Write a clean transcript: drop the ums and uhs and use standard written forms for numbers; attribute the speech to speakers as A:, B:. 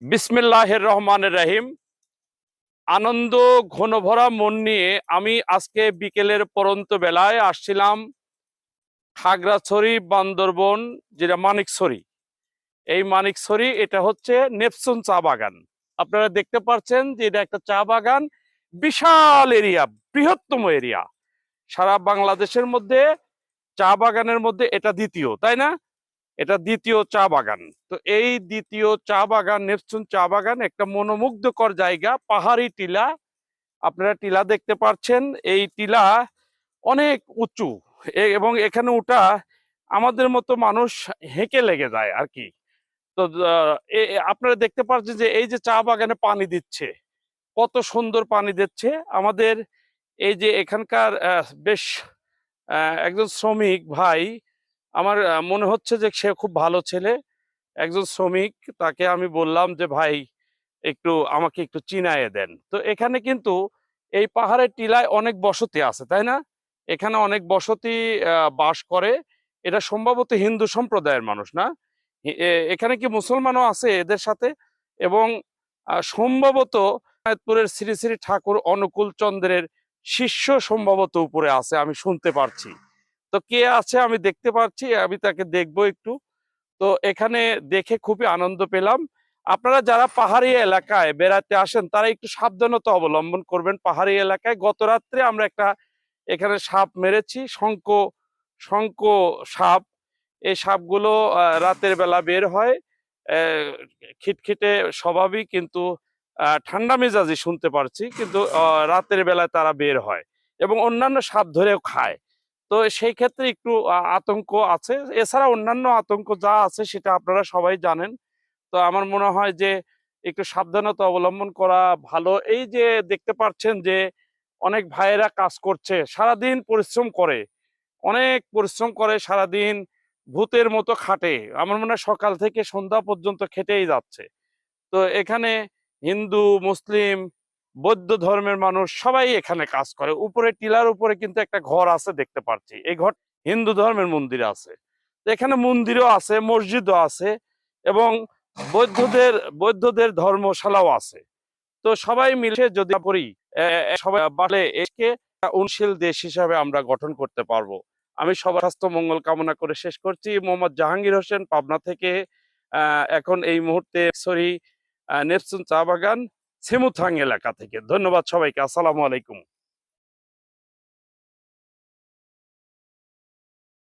A: বিসমিল্লাহির রহমানির রহিম। আনন্দ ঘনভরা মন নিয়ে আমি আজকে বিকেলের পরন্ত বেলায় আসছিলাম খাগড়াছড়ি, বান্দরবন, যেটা মানিকছড়ি। এই মানিকছড়ি এটা হচ্ছে নেপসুন চা বাগান। আপনারা দেখতে পাচ্ছেন যে এটা একটা চা বাগান, বিশাল এরিয়া, বৃহত্তম এরিয়া। সারা বাংলাদেশের মধ্যে চা বাগানের মধ্যে এটা দ্বিতীয়, তাই না? এটা দ্বিতীয় চা বাগান। তো এই দ্বিতীয় চা বাগান, নেপচুন চা বাগান, একটা মনোমুগ্ধকর জায়গা, পাহাড়ি টিলা। আপনারা টিলা দেখতে পাচ্ছেন, এই টিলা অনেক উঁচু এবং এখানে ওঠা আমাদের মতো মানুষ হেঁকে লেগে যায় আর কি। তো আপনারা দেখতে পাচ্ছেন যে এই যে চা বাগানে পানি দিচ্ছে, কত সুন্দর পানি দিচ্ছে আমাদের। এই যে এখানকার বেশ একজন শ্রমিক ভাই, আমার মনে হচ্ছে যে সে খুব ভালো ছেলে, একজন শ্রমিক। তাকে আমি বললাম যে ভাই একটু আমাকে একটু চিনায়ে দেন। তো এখানে কিন্তু এই পাহাড়ের টিলায় অনেক বসতি আছে, তাই না? এখানে অনেক বসতি বাস করে। এটা সম্ভবত হিন্দু সম্প্রদায়ের মানুষ, না? এখানে কি মুসলমানও আছে এদের সাথে? এবং সম্ভবত এনায়েতপুরের শ্রী শ্রী ঠাকুর অনুকূল চন্দ্রের শিষ্য সম্ভবত উপরে আছে, আমি শুনতে পারছি। তো কে আছে আমি দেখতে পাচ্ছি, আমি তাকে দেখবো একটু। তো এখানে দেখে খুবই আনন্দ পেলাম। আপনারা যারা পাহাড়ি এলাকায় বেড়াতে আসেন তারা একটু সাবধানতা অবলম্বন করবেন। পাহাড়ি এলাকায় গত রাত্রে আমরা একটা এখানে সাপ মেরেছি, শঙ্খ শঙ্খ সাপ। এই সাপগুলো রাতের বেলা বের হয়, খিটখিটে স্বভাবই, কিন্তু ঠান্ডা মেজাজি শুনতে পারছি, কিন্তু রাতের বেলায় তারা বের হয় এবং অন্যান্য সাপ ধরেও খায়। তো সেই ক্ষেত্রে একটু আতঙ্ক আছে। এছাড়া অন্যান্য আতঙ্ক যা আছে সেটা আপনারা সবাই জানেন। তো আমার মনে হয় যে একটু সাবধানতা অবলম্বন করা ভালো। এই যে দেখতে পাচ্ছেন যে অনেক ভাইয়েরা কাজ করছে, সারাদিন পরিশ্রম করে, অনেক পরিশ্রম করে সারাদিন, ভূতের মতো খাটে। আমার মনে হয় সকাল থেকে সন্ধ্যা পর্যন্ত খেটেই যাচ্ছে। তো এখানে হিন্দু, মুসলিম, বৌদ্ধ ধর্মের মানুষ সবাই এখানে কাজ করে। উপরে টিলার উপরে কিন্তু একটা ঘর আছে দেখতে পাচ্ছি, এই ঘর হিন্দু ধর্মের মন্দির আছে। এখানে মন্দিরও আছে, মসজিদও আছে এবং বৌদ্ধদের বৌদ্ধদের ধর্মশালাও আছে। তো সবাই মিলে যদি করি, সবাই বাড়লে একে উন্নয়নশীল দেশ হিসাবে আমরা গঠন করতে পারবো। আমি সবার স্বাস্থ্য মঙ্গল কামনা করে শেষ করছি। মোহাম্মদ জাহাঙ্গীর হোসেন, পাবনা থেকে। এখন এই মুহূর্তে সরি নেপচুন চা বাগান, সেমুথাং এলাকা থেকে। ধন্যবাদ সবাইকে। আসসালামু আলাইকুম।